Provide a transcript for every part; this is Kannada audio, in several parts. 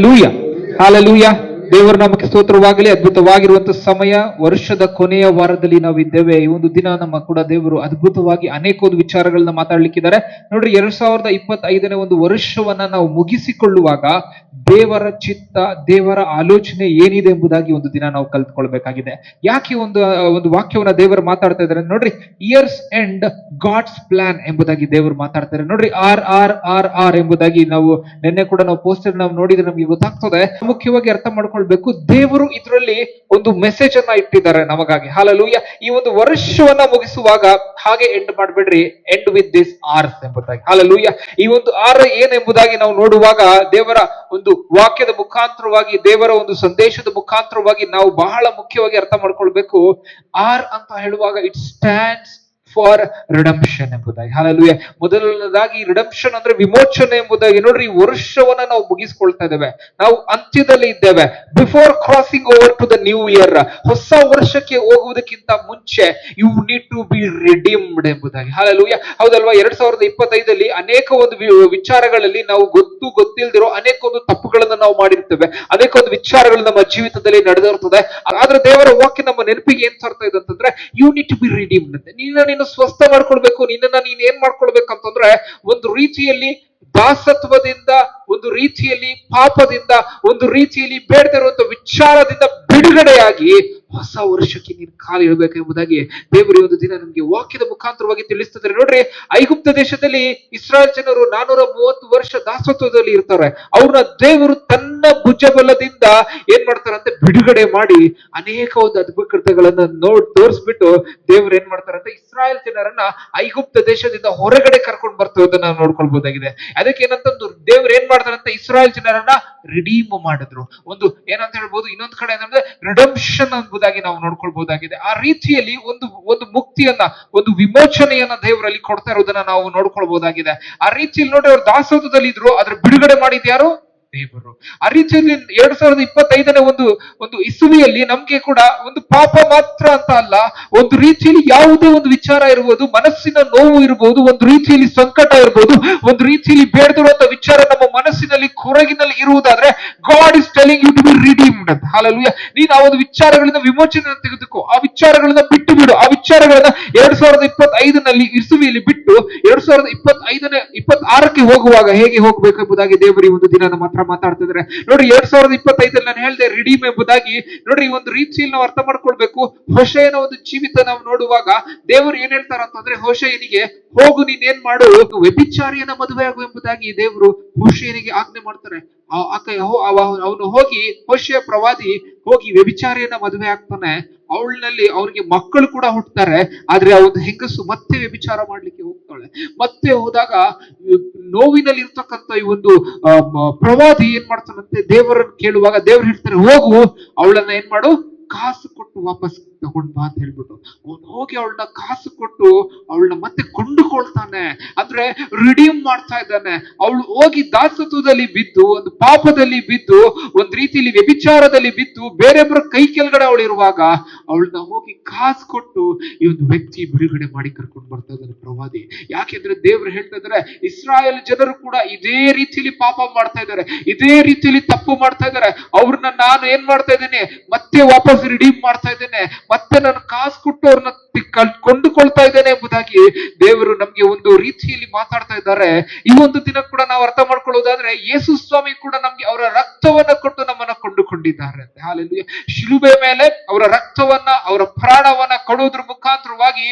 ಲೂಯ ಹಾಲೆಲೂಯ. ದೇವರ ನಾಮಕ್ಕೆ ಸ್ತೋತ್ರವಾಗಲಿ. ಅದ್ಭುತವಾಗಿರುವಂತಹ ಸಮಯ, ವರ್ಷದ ಕೊನೆಯ ವಾರದಲ್ಲಿ ನಾವಿದ್ದೇವೆ. ಈ ಒಂದು ದಿನ ನಮ್ಮ ಕೂಡ ದೇವರು ಅದ್ಭುತವಾಗಿ ಅನೇಕ ಒಂದು ವಿಚಾರಗಳನ್ನ ಮಾತಾಡ್ಲಿಕ್ಕಿದ್ದಾರೆ. ನೋಡ್ರಿ, 2025ನೇ ಒಂದು ವರ್ಷವನ್ನ ನಾವು ಮುಗಿಸಿಕೊಳ್ಳುವಾಗ ದೇವರ ಚಿತ್ತ, ದೇವರ ಆಲೋಚನೆ ಏನಿದೆ ಎಂಬುದಾಗಿ ಒಂದು ದಿನ ನಾವು ಕಲ್ತ್ಕೊಳ್ಬೇಕಾಗಿದೆ. ಯಾಕೆ ಒಂದು ವಾಕ್ಯವನ್ನ ದೇವರು ಮಾತಾಡ್ತಾ ಇದ್ದಾರೆ ನೋಡ್ರಿ, ಇಯರ್ಸ್ ಎಂಡ್ ಗಾಡ್ಸ್ ಪ್ಲಾನ್ ಎಂಬುದಾಗಿ ದೇವರು ಮಾತಾಡ್ತಾರೆ. ನೋಡ್ರಿ, ಆರ್ ಆರ್ ಆರ್ ಆರ್ ಎಂಬುದಾಗಿ ನಾವು ನಿನ್ನೆ ಕೂಡ ನಾವು ಪೋಸ್ಟರ್ ನಾವು ನೋಡಿದ್ರೆ ನಮ್ಗೆ ಗೊತ್ತಾಗ್ತದೆ. ಮುಖ್ಯವಾಗಿ ಅರ್ಥ ಮಾಡ್ಕೊಳ್ಬೇಕು, ದೇವರು ಇದರಲ್ಲಿ ಒಂದು ಮೆಸೇಜ್ ಅನ್ನ ಇಟ್ಟಿದ್ದಾರೆ ನಮಗಾಗಿ. ಹಾಲೆಲೂಯ. ಈ ಒಂದು ವರ್ಷವನ್ನ ಮುಗಿಸುವಾಗ ಹಾಗೆ ಎಂಡ್ ಮಾಡ್ಬೇಡ್ರಿ, ಎಂಡ್ ವಿತ್ ದಿಸ್ ಆರ್ಸ್ ಎಂಬುದಾಗಿ. ಹಾಲೆಲೂಯ. ಈ ಒಂದು ಆರ್ ಏನೆಂಬುದಾಗಿ ನಾವು ನೋಡುವಾಗ ದೇವರ ಒಂದು ವಾಕ್ಯದ ಮುಖಾಂತರವಾಗಿ, ದೇವರ ಒಂದು ಸಂದೇಶದ ಮುಖಾಂತರವಾಗಿ ನಾವು ಬಹಳ ಮುಖ್ಯವಾಗಿ ಅರ್ಥ ಮಾಡ್ಕೊಳ್ಬೇಕು. ಆರ್ ಅಂತ ಹೇಳುವಾಗ ಇಟ್ ಸ್ಟ್ಯಾಂಡ್ಸ್ ಫಾರ್ ರಿಡಂಪ್ಷನ್ ಎಂಬುದಾಗಿ. ಹಾಲೆಲೂಯ. ಮೊದಲನೇದಾಗಿ ರಿಡಂಪ್ಷನ್ ಅಂದ್ರೆ ವಿಮೋಚನೆ ಎಂಬುದಾಗಿ. ನೋಡ್ರಿ, ಈ ವರ್ಷವನ್ನ ನಾವು ಮುಗಿಸ್ಕೊಳ್ತಾ ಇದ್ದೇವೆ, ನಾವು ಅಂತ್ಯದಲ್ಲಿ ಇದ್ದೇವೆ. Before crossing over to the new year, ಹೊಸ ವರ್ಷಕ್ಕೆ ಹೋಗುವುದಕ್ಕಿಂತ ಮುಂಚೆ you need to be redeemed ಎಂಬುದಾಗಿ. ಹಾಲೆಲೂಯ. ಹೌದಲ್ವಾ? 2025ರಲ್ಲಿ ಅನೇಕ ಒಂದು ವಿಚಾರಗಳಲ್ಲಿ ನಾವು ಗೊತ್ತಿಲ್ದಿರೋ ಅನೇಕ ಒಂದು ತಪ್ಪುಗಳನ್ನು ನಾವು ಮಾಡಿರ್ತೇವೆ, ಅನೇಕ ಒಂದು ವಿಚಾರಗಳು ನಮ್ಮ ಜೀವಿತದಲ್ಲಿ ನಡೆದಿರ್ತದೆ. ಆದ್ರೆ ದೇವರ ವಾಕ್ಯ ನಮ್ಮ ನೆನಪಿಗೆ ಏನ್ ತರ್ತಾ ಇದೆ ಅಂತಂದ್ರೆ, you need to be redeemed ಅಂತ. ನೀನು ಸ್ವಸ್ಥ ಮಾಡ್ಕೊಳ್ಬೇಕು, ನಿನ್ನನ್ನ ನೀನ್ ಏನ್ ಮಾಡ್ಕೊಳ್ಬೇಕಂತಂದ್ರೆ, ಒಂದು ರೀತಿಯಲ್ಲಿ ದಾಸತ್ವದಿಂದ, ಒಂದು ರೀತಿಯಲ್ಲಿ ಪಾಪದಿಂದ, ಒಂದು ರೀತಿಯಲ್ಲಿ ಬೇಡದಿರುವಂತ ವಿಚಾರದಿಂದ ಬಿಡುಗಡೆಯಾಗಿ ಹೊಸ ವರ್ಷಕ್ಕೆ ನೀನು ಕಾಲಿಡಬೇಕು ಎಂಬುದಾಗಿ ದೇವರು ಒಂದು ದಿನ ನಮ್ಗೆ ವಾಕ್ಯದ ಮುಖಾಂತರವಾಗಿ ತಿಳಿಸ್ತಿದ್ದಾರೆ. ನೋಡ್ರಿ, ಐಗುಪ್ತ ದೇಶದಲ್ಲಿ ಇಸ್ರಾಯೇಲ್ ಜನರು 430 ವರ್ಷ ದಾಸತ್ವದಲ್ಲಿ ಇರ್ತಾರೆ. ಅವ್ರನ್ನ ದೇವರು ತನ್ನ ಭುಜಬಲದಿಂದ ಏನ್ ಮಾಡ್ತಾರಂತೆ, ಬಿಡುಗಡೆ ಮಾಡಿ ಅನೇಕ ಒಂದು ಅದ್ಭುತಗಳನ್ನ ತೋರಿಸ್ಬಿಟ್ಟು ದೇವ್ರು ಏನ್ ಮಾಡ್ತಾರಂತೆ, ಇಸ್ರಾಯೇಲ್ ಜನರನ್ನ ಐಗುಪ್ತ ದೇಶದಿಂದ ಹೊರಗಡೆ ಕರ್ಕೊಂಡು ಬರ್ತಿರೋದನ್ನ ನಾವು ನೋಡ್ಕೊಳ್ಬಹುದಾಗಿದೆ. ಅದಕ್ಕೆ ಏನಂತಂದು ದೇವ್ರು ಏನ್ ಮಾಡ್ತಾರಂತೆ, ಇಸ್ರಾಯೇಲ್ ಜನರನ್ನ ರಿಡೀಮ್ ಮಾಡಿದ್ರು. ಒಂದು ಏನಂತ ಹೇಳ್ಬೋದು, ಇನ್ನೊಂದು ಕಡೆ ಏನಂದ್ರೆ ರಿಡಂಪ್ಷನ್ ಎಂಬುದಾಗಿ ನಾವು ನೋಡ್ಕೊಳ್ಬಹುದಾಗಿದೆ. ಆ ರೀತಿಯಲ್ಲಿ ಒಂದು ಮುಕ್ತಿಯನ್ನ, ಒಂದು ವಿಮೋಚನೆಯನ್ನ ದೇವರಲ್ಲಿ ಕೊಡ್ತಾ ಇರೋದನ್ನ ನಾವು ನೋಡ್ಕೊಳ್ಬಹುದಾಗಿದೆ. ಆ ರೀತಿಯಲ್ಲಿ ನೋಡಿ, ಅವ್ರು ದಾಸೋಹದಲ್ಲಿ ಇದ್ರು, ಅದ್ರ ಬಿಡುಗಡೆ ಮಾಡಿದ್ಯಾರು? ದೇವರು. ಆ ರೀತಿಯಲ್ಲಿ 2025ನೇ ಒಂದು ಇಸುವಿಯಲ್ಲಿ ನಮ್ಗೆ ಕೂಡ ಒಂದು ಪಾಪ ಮಾತ್ರ ಅಂತ ಅಲ್ಲ, ಒಂದು ರೀತಿಯಲ್ಲಿ ಯಾವುದೇ ಒಂದು ವಿಚಾರ ಇರ್ಬೋದು, ಮನಸ್ಸಿನ ನೋವು ಇರ್ಬೋದು, ಒಂದು ರೀತಿಯಲ್ಲಿ ಸಂಕಟ ಇರ್ಬೋದು, ಒಂದು ರೀತಿಯಲ್ಲಿ ಬೇಡದಿರುವಂತ ವಿಚಾರ ನಮ್ಮ ಮನಸ್ಸಿನಲ್ಲಿ ಕೊರಗಿನಲ್ಲಿ ಇರುವುದಾದ್ರೆ, God is telling you to be redeemed ಅಂತ. ಹಾಲೆಲೂಯ. ನೀನು ಆ ಒಂದು ವಿಚಾರಗಳಿಂದ ವಿಮೋಚನೆ ತೆಗೆದುಕೋ, ಆ ವಿಚಾರಗಳನ್ನ ಬಿಟ್ಟು ಬಿಡು. ಆ ವಿಚಾರಗಳನ್ನ 2025ನಲ್ಲಿ ಇಸುವಿಯಲ್ಲಿ ಬಿಟ್ಟು 2026ಕ್ಕೆ ಹೋಗುವಾಗ ಹೇಗೆ ಹೋಗ್ಬೇಕು ಎಂಬುದಾಗಿ ದೇವರು ಈ ಒಂದು ದಿನ ಮಾತ್ರ ಮಾತಾಡ್ತಿದ್ರೆ. ನೋಡ್ರಿ, 2025ರಲ್ಲಿ ನಾನು ಹೇಳಿದೆ ರಿಡೀಮ್ ಎಂಬುದಾಗಿ. ನೋಡ್ರಿ, ಈ ಒಂದು ರೀತಿಯಲ್ಲಿ ನಾವು ಅರ್ಥ ಮಾಡ್ಕೊಳ್ಬೇಕು. ಹೋಶೇಯನ ಒಂದು ಜೀವಿತ ನಾವು ನೋಡುವಾಗ ದೇವರು ಏನ್ ಹೇಳ್ತಾರ ಅಂತಂದ್ರೆ, ಹೋಶೇಯನಿಗೆ ಹೋಗು, ನೀನ್ ಏನ್ ಮಾಡು, ವ್ಯಭಿಚಾರಿಯನ್ನ ಮದುವೆ ಆಗು ಎಂಬುದಾಗಿ ದೇವರು ಹೋಶೇಯನಿಗೆ ಆಜ್ಞೆ ಮಾಡ್ತಾರೆ. ಅವನು ಹೋಗಿ, ಹೋಶೇಯ ಪ್ರವಾದಿ ಹೋಗಿ ವ್ಯಭಿಚಾರಿಯನ್ನ ಮದುವೆ ಆಗ್ತಾನೆ. ಅವಳಿನಲ್ಲಿ ಅವ್ರಿಗೆ ಮಕ್ಕಳು ಕೂಡ ಹುಟ್ಟುತ್ತಾರೆ. ಆದ್ರೆ ಆ ಒಂದು ಹೆಂಗಸು ಮತ್ತೆ ವ್ಯಭಿಚಾರ ಮಾಡ್ಲಿಕ್ಕೆ ಹೋಗ್ತಾಳೆ. ಮತ್ತೆ ಹೋದಾಗ ನೋವಿನಲ್ಲಿ ಇರ್ತಕ್ಕಂಥ ಈ ಒಂದು ಪ್ರವಾದಿ ಏನ್ ಮಾಡ್ತಾನಂತೆ, ದೇವರನ್ನು ಕೇಳುವಾಗ ದೇವ್ರು ಹೇಳ್ತಾರೆ, ಹೋಗು, ಅವಳನ್ನ ಏನ್ ಮಾಡು, ಕಾಸು ಕೊಟ್ಟು ವಾಪಸ್ ತಗೊಂಡ್ ಬಾ ಅಂತ ಹೇಳ್ಬಿಟ್ಟು ಅವನು ಹೋಗಿ ಅವಳನ್ನ ಕಾಸು ಕೊಟ್ಟು ಅವಳನ್ನ ಮತ್ತೆ ಕೊಂಡುಕೊಳ್ತಾನೆ. ಅಂದ್ರೆ ರಿಡೀಮ್ ಮಾಡ್ತಾ ಇದ್ದಾನೆ. ಅವಳು ಹೋಗಿ ದಾಸತ್ವದಲ್ಲಿ ಬಿದ್ದು, ಒಂದು ಪಾಪದಲ್ಲಿ ಬಿದ್ದು, ಒಂದ್ ರೀತಿಯಲ್ಲಿ ವ್ಯಭಿಚಾರದಲ್ಲಿ ಬಿದ್ದು, ಬೇರೆಯೊಬ್ಬರ ಕೈ ಕೆಳಗಡೆ ಅವಳು ಇರುವಾಗ ಅವಳನ್ನ ಹೋಗಿ ಕಾಸು ಕೊಟ್ಟು ಈ ಒಂದು ವ್ಯಕ್ತಿ ಬಿಡುಗಡೆ ಮಾಡಿ ಕರ್ಕೊಂಡು ಬರ್ತಾ ಇದ್ದಾನೆ ಪ್ರವಾದಿ. ಯಾಕೆಂದ್ರೆ ದೇವ್ರು ಹೇಳ್ತಾ ಇದಾರೆ, ಇಸ್ರಾಯೇಲ್ ಜನರು ಕೂಡ ಇದೇ ರೀತಿಯಲ್ಲಿ ಪಾಪ ಮಾಡ್ತಾ ಇದ್ದಾರೆ, ಇದೇ ರೀತಿಯಲ್ಲಿ ತಪ್ಪು ಮಾಡ್ತಾ ಇದ್ದಾರೆ. ಅವ್ರನ್ನ ನಾನು ಏನ್ ಮಾಡ್ತಾ ಇದ್ದೇನೆ, ಮತ್ತೆ ವಾಪಸ್ ರಿಡೀಮ್ ಮಾಡ್ತಾ ಇದ್ದೇನೆ, ಮತ್ತೆ ನಾನು ಕಾಸು ಕೊಟ್ಟು ಅವ್ರನ್ನ ಕೊಂಡುಕೊಳ್ತಾ ಇದ್ದೇನೆ ಎಂಬುದಾಗಿ ದೇವರು ನಮ್ಗೆ ಒಂದು ರೀತಿಯಲ್ಲಿ ಮಾತಾಡ್ತಾ ಇದ್ದಾರೆ. ಈ ಒಂದು ದಿನ ಕೂಡ ನಾವು ಅರ್ಥ ಮಾಡ್ಕೊಳ್ಳೋದಾದ್ರೆ, ಯೇಸು ಸ್ವಾಮಿ ಕೂಡ ನಮ್ಗೆ ಅವರ ರಕ್ತವನ್ನ ಕೊಟ್ಟು ನಮ್ಮನ್ನ ಕೊಂಡುಕೊಂಡಿದ್ದಾರೆ ಅಂತ. ಹಾಲೆಲೂಯ. ಶಿಲುಬೆ ಮೇಲೆ ಅವರ ರಕ್ತವನ್ನ, ಅವರ ಪ್ರಾಣವನ್ನ ಕೊಡೋದ್ರ ಮುಖಾಂತರವಾಗಿ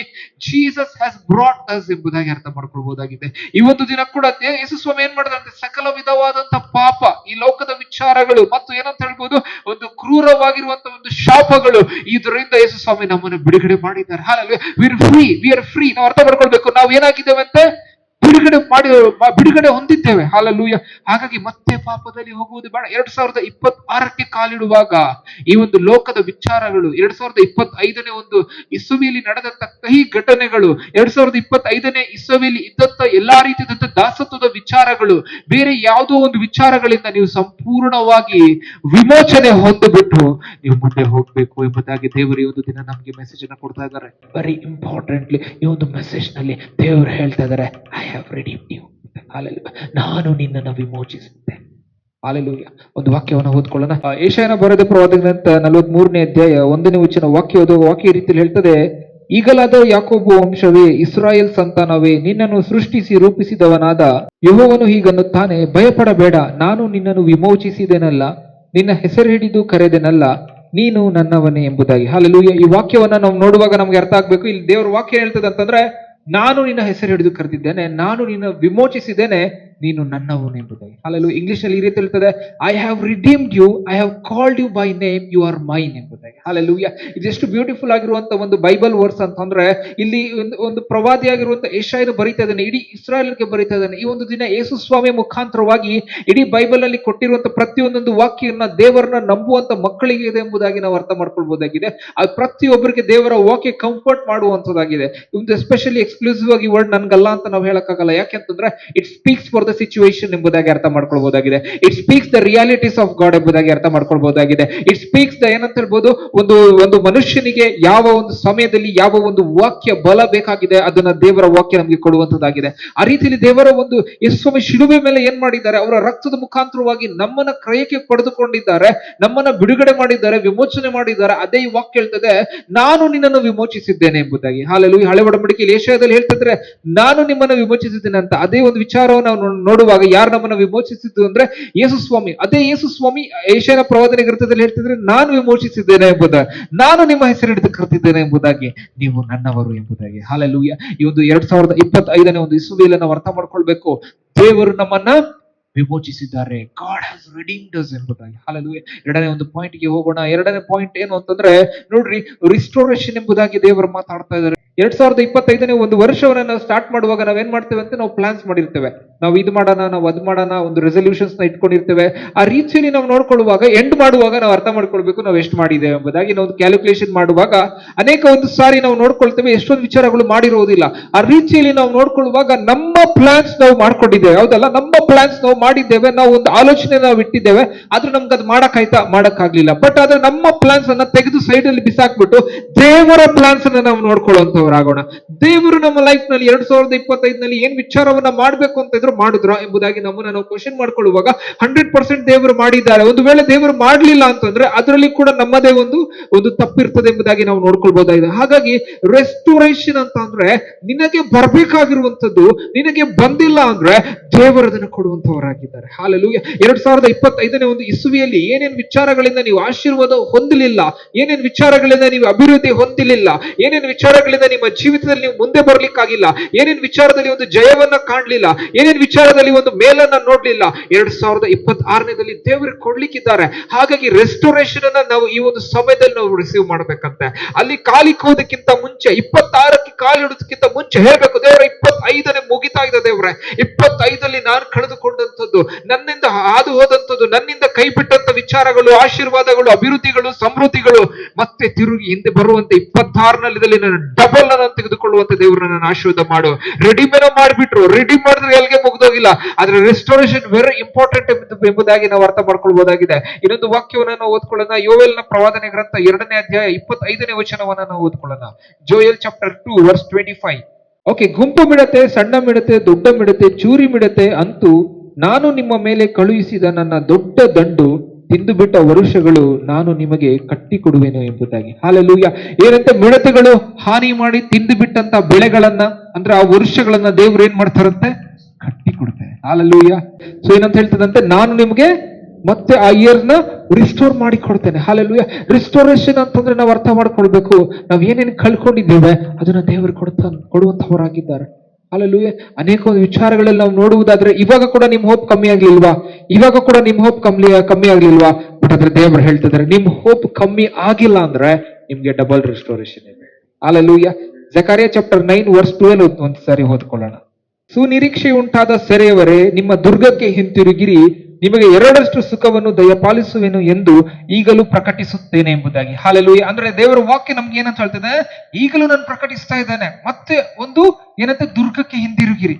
ಜೀಸಸ್ ಹ್ಯಾಸ್ ಬ್ರಾಟ್ ಅಸ್ ಎಂಬುದಾಗಿ ಅರ್ಥ ಮಾಡ್ಕೊಳ್ಬಹುದಾಗಿದೆ. ಈ ಒಂದು ದಿನ ಕೂಡ ಯೇಸು ಸ್ವಾಮಿ ಏನ್ ಮಾಡಿದ್ರೆ, ಸಕಲ ವಿಧವಾದಂತ ಪಾಪ, ಈ ಲೋಕದ ವಿಚಾರಗಳು ಮತ್ತು ಏನಂತ ಹೇಳ್ಬೋದು, ಒಂದು ಕ್ರೂರವಾಗಿರುವಂತ ಒಂದು ಶಾಪಗಳು, ಇದರಿಂದ ಯೇಸು ಸ್ವಾಮಿ ನಮ್ಮನ್ನು ಬಿಡುಗಡೆ ಮಾಡಿದ್ದಾರೆ. ಹಾಲೆಲೂಯ. We are free. ನಾವು ಅರ್ಥ ಮಾಡ್ಕೊಳ್ಬೇಕು, ನಾವು ಏನಾಗಿದ್ದೇವೆ ಅಂತ ಬಿಡುಗಡೆ ಹೊಂದಿದ್ದೇವೆ. ಹಾಲೆಲೂಯ. ಹಾಗಾಗಿ ಮತ್ತೆ ಪಾಪದಲ್ಲಿ ಹೋಗುವುದು ಬೇಡ. 2026ಕ್ಕೆ ಕಾಲಿಡುವಾಗ ಈ ಒಂದು ಲೋಕದ ವಿಚಾರಗಳು, 2025ನೇ ಒಂದು ಇಸುವಿಯಲ್ಲಿ ನಡೆದಂತ ಕಹಿ ಘಟನೆಗಳು, 2025ನೇ ಇಸುವಿಯಲ್ಲಿ ಇದ್ದಂತ ಎಲ್ಲಾ ರೀತಿಯಾದಂತ ದಾಸತ್ವದ ವಿಚಾರಗಳು, ಬೇರೆ ಯಾವುದೋ ಒಂದು ವಿಚಾರಗಳಿಂದ ನೀವು ಸಂಪೂರ್ಣವಾಗಿ ವಿಮೋಚನೆ ಹೊಂದಿಬಿಟ್ಟು ನೀವು ಮುಂದೆ ಹೋಗ್ಬೇಕು ಎಂಬುದಾಗಿ ದೇವರು ಈ ಒಂದು ದಿನ ನಮ್ಗೆ ಮೆಸೇಜ್ ಅನ್ನ ಕೊಡ್ತಾ ಇದ್ದಾರೆ. ವೆರಿ ಇಂಪಾರ್ಟೆಂಟ್ಲಿ ಈ ಒಂದು ಮೆಸೇಜ್ ನಲ್ಲಿ ದೇವರು ಹೇಳ್ತಾ ಇದ್ದಾರೆ, ಐ ಹ್ಯಾವ್ ರಿಡೀಮ್ಡ್ ಯು. ನಾನು ನಿನ್ನನ್ನು ವಿಮೋಚಿಸಿದ್ದೆ. ಹಾಲೆಲೂಯ. ಒಂದು ವಾಕ್ಯವನ್ನು ಓದ್ಕೊಳ್ಳೋಣ. ಯೆಶಾಯನ ಬರೆದ ಪ್ರವಾದನ ಗ್ರಂಥ 43ನೇ ಅಧ್ಯಾಯ 1ನೇ ವಚನ ವಾಕ್ಯ ಓದುವ ವಾಕ್ಯ ಈ ರೀತಿಯಲ್ಲಿ ಹೇಳ್ತದೆ, ಈಗಲಾದ ಯಾಕೋಬು ವಂಶವೇ, ಇಸ್ರಾಯೇಲ್ ಸಂತಾನವೇ, ನಿನ್ನನ್ನು ಸೃಷ್ಟಿಸಿ ರೂಪಿಸಿದವನಾದ ಯೆಹೋವನು ಹೀಗನ್ನುತ್ತಾನೆ, ಭಯಪಡಬೇಡ, ನಾನು ನಿನ್ನನ್ನು ವಿಮೋಚಿಸಿದೆನಲ್ಲ, ನಿನ್ನ ಹೆಸರು ಹಿಡಿದು ಕರೆದೆನಲ್ಲ, ನೀನು ನನ್ನವನೇ ಎಂಬುದಾಗಿ. ಹಾಲೆಲೂಯ. ಈ ವಾಕ್ಯವನ್ನ ನಾವು ನೋಡುವಾಗ ನಮ್ಗೆ ಅರ್ಥ ಆಗ್ಬೇಕು, ಇಲ್ಲಿ ದೇವರ ವಾಕ್ಯ ಹೇಳ್ತದೆ ಅಂತಂದ್ರೆ, ನಾನು ನಿನ್ನ ಹೆಸರು ಹಿಡಿದು ಕರೆದಿದ್ದೇನೆ, ನಾನು ನಿನ್ನ ವಿಮೋಚಿಸಿದ್ದೇನೆ, ನೀನು ನನ್ನವನು ಎಂಬುದಾಗಿ. ಹಾಲೆಲೂಯ. ಇಂಗ್ಲಿಷ್ ನಲ್ಲಿ ಈ ರೀತಿ ಹೇಳ್ತದೆ, I have redeemed you, I have called you by name, you are mine ಎಂಬುದಾಗಿ. ಹಾಲೆಲೂಯ. ಇದೆಷ್ಟು ಬ್ಯೂಟಿಫುಲ್ ಆಗಿರುವಂತ ಒಂದು ಬೈಬಲ್ ವರ್ಸ್ ಅಂತಂದ್ರೆ, ಇಲ್ಲಿ ಒಂದು ಪ್ರವಾದಿಯಾಗಿರುವಂತ ಯೆಶಾಯನು ಬರೀತಾ ಇದ್ದಾನೆ, ಇಡೀ ಇಸ್ರಾಯೇಲ್ಗೆ ಬರೀತಾ ಇದ್ದಾನೆ. ಈ ಒಂದು ದಿನ ಯೇಸು ಸ್ವಾಮಿ ಮುಖಾಂತರವಾಗಿ ಇಡೀ ಬೈಬಲ್ ಅಲ್ಲಿ ಕೊಟ್ಟಿರುವಂತ ಪ್ರತಿಯೊಂದೊಂದು ವಾಕ್ಯವನ್ನ ದೇವರನ್ನ ನಂಬುವಂತ ಮಕ್ಕಳಿಗೆ ಇದೆ ಎಂಬುದಾಗಿ ನಾವು ಅರ್ಥ ಮಾಡ್ಕೊಳ್ಬಹುದಾಗಿದೆ. ಅದು ಪ್ರತಿಯೊಬ್ಬರಿಗೆ ದೇವರ ವಾಕ್ಯ ಕಂಫರ್ಟ್ ಮಾಡುವಂತದ್ದಾಗಿದೆ. ಒಂದು ಎಸ್ಪೆಷಲಿ ಎಕ್ಸ್ಕ್ಲೂಸಿವ್ ಆಗಿ ವರ್ಡ್ ನನ್ಗಲ್ಲ ಅಂತ ನಾವು ಹೇಳಕ್ಕಾಗಲ್ಲ. ಯಾಕೆಂತಂದ್ರೆ it speaks for the situation ಎಂಬುದಾಗಿ ಅರ್ಥ ಮಾಡ್ಕೊಳ್ಬಹುದಾಗಿದೆ. It speaks the realities of God ಎಂಬುದಾಗಿ ಅರ್ಥ ಮಾಡ್ಕೊಳ್ಬಹುದಾಗಿದೆ. ಇಟ್ ಸ್ಪೀಕ್ಸ್ ದ ಏನಂತ ಹೇಳ್ಬೋದು, ಒಂದು ಮನುಷ್ಯನಿಗೆ ಯಾವ ಒಂದು ಸಮಯದಲ್ಲಿ ಯಾವ ಒಂದು ವಾಕ್ಯ ಬಲ ಬೇಕಾಗಿದೆ ಅದನ್ನ ದೇವರ ವಾಕ್ಯ ನಮಗೆ ಕೊಡುವಂತದ್ದಾಗಿದೆ. ಆ ರೀತಿಯಲ್ಲಿ ದೇವರ ಒಂದು ಯೇಸುಸ್ವಾಮಿ ಶಿಲುಬೆ ಮೇಲೆ ಏನ್ ಮಾಡಿದ್ದಾರೆ, ಅವರ ರಕ್ತದ ಮುಖಾಂತರವಾಗಿ ನಮ್ಮನ್ನ ಕ್ರಯಕ್ಕೆ ಪಡೆದುಕೊಂಡಿದ್ದಾರೆ, ನಮ್ಮನ್ನ ಬಿಡುಗಡೆ ಮಾಡಿದ್ದಾರೆ, ವಿಮೋಚನೆ ಮಾಡಿದ್ದಾರೆ. ಅದೇ ಈ ವಾಕ್ಯ ಹೇಳ್ತದೆ, ನಾನು ನಿನ್ನನ್ನು ವಿಮೋಚಿಸಿದ್ದೇನೆ ಎಂಬುದಾಗಿ. ಹಾಲೆಲೂಯ. ಹಳೆ ಒಡಂಬಡಿಕೆಯಲ್ಲಿ ಯೆಶಾಯದಲ್ಲಿ ಹೇಳ್ತಿದ್ರೆ, ನಾನು ನಿಮ್ಮನ್ನು ವಿಮೋಚಿಸಿದ್ದೇನೆ ಅಂತ. ಅದೇ ಒಂದು ವಿಚಾರವನ್ನು ನಾವು ನೋಡುವಾಗ ಯಾರು ನಮ್ಮನ್ನು ವಿಮೋಚಿಸಿದ್ದು ಅಂದ್ರೆ ಯೇಸು ಸ್ವಾಮಿ. ಅದೇ ಯೇಸು ಸ್ವಾಮಿ ಯೆಶಾಯನ ಪ್ರವಾದನೆ ಗ್ರಂಥದಲ್ಲಿ ಹೇಳ್ತಿದ್ರೆ, ನಾನು ವಿಮೋಚಿಸಿದ್ದೇನೆ ಎಂಬುದಾಗಿ, ನಾನು ನಿಮ್ಮ ಹೆಸರು ಹಿಡಿದು ಕರೆದಿದ್ದೇನೆ ಎಂಬುದಾಗಿ, ನೀವು ನನ್ನವರು ಎಂಬುದಾಗಿ. ಹಾಲೆಲೂಯ. ಈ ಒಂದು 2025ನೇ ಒಂದು ಇಸುವಿಯಲ್ಲಿ ನಾವು ಅರ್ಥ ಮಾಡ್ಕೊಳ್ಬೇಕು, ದೇವರು ನಮ್ಮನ್ನ ವಿಮೋಚಿಸಿದ್ದಾರೆ. ಗಾಡ್ ಹ್ಯಾಸ್ ರಿಡೀಮ್ಡ್ ಅಸ್ ಎಂಬುದಾಗಿ. ಹಾಲೆಲೂಯ. ಎರಡನೇ ಒಂದು ಪಾಯಿಂಟ್ ಗೆ ಹೋಗೋಣ. ಎರಡನೇ ಪಾಯಿಂಟ್ ಏನು ಅಂತಂದ್ರೆ, ನೋಡ್ರಿ, ರಿಸ್ಟೋರೇಷನ್ ಎಂಬುದಾಗಿ ದೇವರು ಮಾತಾಡ್ತಾ ಇದ್ದಾರೆ. 2025ನೇ ಒಂದು ವರ್ಷವನ್ನ ನಾವು ಸ್ಟಾರ್ಟ್ ಮಾಡುವಾಗ ನಾವೇನ್ ಮಾಡ್ತೇವೆ ಅಂತ ನಾವು ಪ್ಲಾನ್ಸ್ ಮಾಡಿರ್ತೇವೆ. ನಾವು ಇದು ಮಾಡೋಣ, ನಾವು ಅದು ಮಾಡೋಣ, ಒಂದು ರೆಸಲ್ಯೂಷನ್ಸ್ ನ ಇಟ್ಕೊಂಡಿರ್ತೇವೆ. ಆ ರೀತಿಯಲ್ಲಿ ನಾವು ನೋಡ್ಕೊಳ್ಳುವಾಗ ಎಂಡ್ ಮಾಡುವಾಗ ನಾವು ಅರ್ಥ ಮಾಡ್ಕೊಳ್ಬೇಕು ನಾವು ಎಷ್ಟು ಮಾಡಿದ್ದೇವೆ ಎಂಬುದಾಗಿ. ನಾವು ಒಂದು ಕ್ಯಾಲ್ಕುಲೇಷನ್ ಮಾಡುವಾಗ ಅನೇಕ ಒಂದು ಸಾರಿ ನಾವು ನೋಡ್ಕೊಳ್ತೇವೆ, ಎಷ್ಟೊಂದು ವಿಚಾರಗಳು ಮಾಡಿರೋದಿಲ್ಲ. ಆ ರೀತಿಯಲ್ಲಿ ನಾವು ನೋಡ್ಕೊಳ್ಳುವಾಗ ನಮ್ಮ ಪ್ಲಾನ್ಸ್ ನಾವು ಮಾಡ್ಕೊಂಡಿದ್ದೇವೆ, ಹೌದಲ್ಲ? ನಮ್ಮ ಪ್ಲಾನ್ಸ್ ನಾವು ಮಾಡಿದ್ದೇವೆ, ನಾವು ಒಂದು ಆಲೋಚನೆ ನಾವು ಇಟ್ಟಿದ್ದೇವೆ, ಆದ್ರೂ ನಮ್ಗೆ ಅದು ಮಾಡಕ್ಕಾಗ್ಲಿಲ್ಲ. ಬಟ್ ಆದ್ರೆ ನಮ್ಮ ಪ್ಲಾನ್ಸ್ ಅನ್ನ ತೆಗೆದು ಸೈಡ್ ಅಲ್ಲಿ ಬಿಸಾಕ್ಬಿಟ್ಟು ದೇವರ ಪ್ಲಾನ್ಸ್ ಅನ್ನ ನಾವು ನೋಡ್ಕೊಳ್ಳುವಂತವರಾಗೋಣ. ದೇವರು ನಮ್ಮ ಲೈಫ್ ನಲ್ಲಿ 2025ನಲ್ಲಿ ಏನ್ ವಿಚಾರವನ್ನ ಮಾಡ್ಬೇಕು ಅಂತ ಇದ್ರು ಮಾಡಿದ್ರ ಎಂಬುದಾಗಿ ನಮ್ಮನ್ನ ನಾವು ಕ್ವಶನ್ ಮಾಡ್ಕೊಳ್ಳುವಾಗ 100% ದೇವರು ಮಾಡಿದ್ದಾರೆ. ಒಂದು ವೇಳೆ ದೇವರು ಮಾಡ್ಲಿಲ್ಲ ಅಂತಂದ್ರೆ ಅದರಲ್ಲಿ ಕೂಡ ನಮ್ಮದೇ ಒಂದು ತಪ್ಪಿರ್ತದೆ ಎಂಬುದಾಗಿ ನಾವು ನೋಡ್ಕೊಳ್ಬಹುದಾಗಿದೆ. ಹಾಗಾಗಿ ರೆಸ್ಟೋರೇಷನ್ ಅಂತ ಅಂದ್ರೆ ನಿನಗೆ ಬರ್ಬೇಕಾಗಿರುವಂತದ್ದು ನಿನಗೆ ಬಂದಿಲ್ಲ ಅಂದ್ರೆ ದೇವರು ಅದನ್ನು ಕೊಡುವಂತವರಾಗಿದ್ದಾರೆ. ಹಾಲೆಲೂಯ. 2025ನೇ ಒಂದು ಇಸುವಿಯಲ್ಲಿ ಏನೇನ್ ವಿಚಾರಗಳಿಂದ ನೀವು ಆಶೀರ್ವಾದ ಹೊಂದಲಿಲ್ಲ, ಏನೇನ್ ವಿಚಾರಗಳಿಂದ ನೀವು ಅಭಿವೃದ್ಧಿ ಹೊಂದಲಿಲ್ಲ, ಏನೇನ್ ವಿಚಾರಗಳಿಂದ ನಿಮ್ಮ ಜೀವಿತದಲ್ಲಿ ನೀವು ಮುಂದೆ ಬರ್ಲಿಕ್ಕಾಗಿಲ್ಲ, ಏನೇನ್ ವಿಚಾರದಲ್ಲಿ ಒಂದು ಜಯವನ್ನ ಕಾಣ್ಲಿಲ್ಲ, ಏನೇನ್ ವಿಚಾರದಲ್ಲಿ ಒಂದು ಮೇಲನ್ನ ನೋಡ್ಲಿಲ್ಲ, 2026ನೇದಲ್ಲಿ ದೇವರಿಗೆ ಕೊಡ್ಲಿಕ್ಕಿದ್ದಾರೆ. ಹಾಗಾಗಿ ರೆಸ್ಟೋರೇಷನ್ ಅನ್ನ ನಾವು ಈ ಒಂದು ಸಮಯದಲ್ಲಿ ನಾವು ರಿಸೀವ್ ಮಾಡ್ಬೇಕಂತೆ. ಅಲ್ಲಿ ಕಾಲಿಕ್ಕೆ ಹೋದಕ್ಕಿಂತ ಮುಂಚೆ 26ಕ್ಕೆ ಕಾಲಿಡೋದಕ್ಕಿಂತ ಮುಂಚೆ ಹೇಳ್ಬೇಕು, ದೇವರ 25ನೇ ಮುಗಿತಾ ಇದೆ ದೇವ್ರೆ, 25ಲ್ಲಿ ನಾನು ಕಳೆದುಕೊಂಡಂಥದ್ದು, ನನ್ನಿಂದ ಹಾದು ಹೋದಂಥದ್ದು, ನನ್ನಿಂದ ಕೈ ಬಿಟ್ಟಂತ ವಿಚಾರಗಳು, ಆಶೀರ್ವಾದಗಳು, ಅಭಿವೃದ್ಧಿಗಳು, ಸಮೃದ್ಧಿಗಳು ಮತ್ತೆ ತಿರುಗಿ ಹಿಂದೆ ಬರುವಂತೆ 26ನಲ್ಲಿ ನಾನು ಡಬಲ್ ಅನ್ನು ತೆಗೆದುಕೊಳ್ಳುವಂತ ದೇವರು ನನ್ನ ಆಶೀರ್ವಾದ ಮಾಡು. ರೆಡಿಮೇಡ್ ಮಾಡಿಬಿಟ್ರು, ರೆಡಿ ಮಾಡಿದ್ರೆ ಎಲ್ಲಿಗೆ ಮುಗ್ದೋಗಿಲ್ಲ. ಆದ್ರೆ ರೆಸ್ಟೋರೇಷನ್ ವೆರಿ ಇಂಪಾರ್ಟೆಂಟ್ ಎಂಬುದಾಗಿ ನಾವು ಅರ್ಥ ಮಾಡ್ಕೊಳ್ಬಹುದಾಗಿದೆ. ಇನ್ನೊಂದು ವಾಕ್ಯವನ್ನ ನಾವು ಓದ್ಕೊಳ್ಳೋಣ. ಯೋವೇಲ್ನ ಪ್ರವಾದನೆ ಗ್ರಂಥ 2ನೇ ಅಧ್ಯಾಯ 25ನೇ ವಚನವನ್ನ ನಾವು ಓದ್ಕೊಳ್ಳೋಣ. Joel chapter 2 verse 25. ಓಕೆ. ಗುಂಪು ಮಿಡತೆ, ಸಣ್ಣ ಮಿಡತೆ, ದೊಡ್ಡ ಮಿಡತೆ, ಚೂರಿ ಮಿಡತೆ, ಅಂತೂ ನಾನು ನಿಮ್ಮ ಮೇಲೆ ಕಳುಹಿಸಿದ ನನ್ನ ದೊಡ್ಡ ದಂಡು ತಿಂದು ಬಿಟ್ಟ ವರುಷಗಳು ನಾನು ನಿಮಗೆ ಕಟ್ಟಿ ಕೊಡುವೆನು ಎಂಬುದಾಗಿ. ಹಾಲೆಲೂಯ. ಏನಂತ ಮಿಡತೆಗಳು ಹಾನಿ ಮಾಡಿ ತಿಂದು ಬಿಟ್ಟಂತ ಬೆಳೆಗಳನ್ನ ಅಂದ್ರೆ ಆ ವರುಷಗಳನ್ನ ದೇವ್ರು ಏನ್ ಮಾಡ್ತಾರಂತೆ, ಕಟ್ಟಿ ಕೊಡ್ತಾರೆ. ಹಾಲೆಲೂಯ. ಸೊ ಏನಂತ ಹೇಳ್ತದಂತೆ, ನಾನು ನಿಮ್ಗೆ ಮತ್ತೆ ಆ ಇಯರ್ ನ ರಿಸ್ಟೋರ್ ಮಾಡಿ ಕೊಡ್ತೇನೆ. ಹಾಲೆಲೂಯ. ರಿಸ್ಟೋರೇಷನ್ ಅಂತಂದ್ರೆ ನಾವು ಅರ್ಥ ಮಾಡ್ಕೊಳ್ಬೇಕು, ನಾವ್ ಏನೇನು ಕಳ್ಕೊಂಡಿದ್ದೇವೆ ಅದನ್ನ ದೇವರು ಕೊಡುವಂತವರಾಗಿದ್ದಾರೆ. ಹಾಲೆಲೂಯ. ಅನೇಕ ಒಂದು ವಿಚಾರಗಳಲ್ಲಿ ನಾವು ನೋಡುವುದಾದ್ರೆ ಇವಾಗ ಕೂಡ ನಿಮ್ ಹೋಪ್ ಕಮ್ಮಿ ಆಗ್ಲಿಲ್ವಾ? ಇವಾಗ ಕೂಡ ನಿಮ್ ಹೋಪ್ ಕಮ್ಮಿ ಆಗ್ಲಿಲ್ವಾ? ಬಟ್ ಆದ್ರೆ ದೇವರು ಹೇಳ್ತಿದ್ದಾರೆ, ನಿಮ್ ಹೋಪ್ ಕಮ್ಮಿ ಆಗಿಲ್ಲ ಅಂದ್ರೆ ನಿಮ್ಗೆ ಡಬಲ್ ರಿಸ್ಟೋರೇಷನ್ ಇದೆ. ಹಾಲೆಲೂಯ. ಜಕರ್ಯ ಚಾಪ್ಟರ್ 9 ವರ್ಸ್ 12 ಒಂದ್ ಸಾರಿ ಓದ್ಕೊಳ್ಳೋಣ. ಸುನಿರೀಕ್ಷೆ ಉಂಟಾದ ಸೆರೆಯವರೇ, ನಿಮ್ಮ ದುರ್ಗಕ್ಕೆ ಹಿಂತಿರುಗಿರಿ, ನಿಮಗೆ 2ರಷ್ಟು ಸುಖವನ್ನು ದಯಪಾಲಿಸುವೆನು ಎಂದು ಈಗಲೂ ಪ್ರಕಟಿಸುತ್ತೇನೆ ಎಂಬುದಾಗಿ. ಹಾಲೆಲೂಯ. ಅಂದ್ರೆ ದೇವರ ವಾಕ್ಯ ನಮ್ಗೆ ಏನಂತ ಹೇಳ್ತದೆ, ಈಗಲೂ ನಾನು ಪ್ರಕಟಿಸ್ತಾ ಇದ್ದೇನೆ, ಮತ್ತೆ ಒಂದು ಏನಂತ ದುರ್ಗಕ್ಕೆ ಹಿಂದಿರುಗಿರಿ.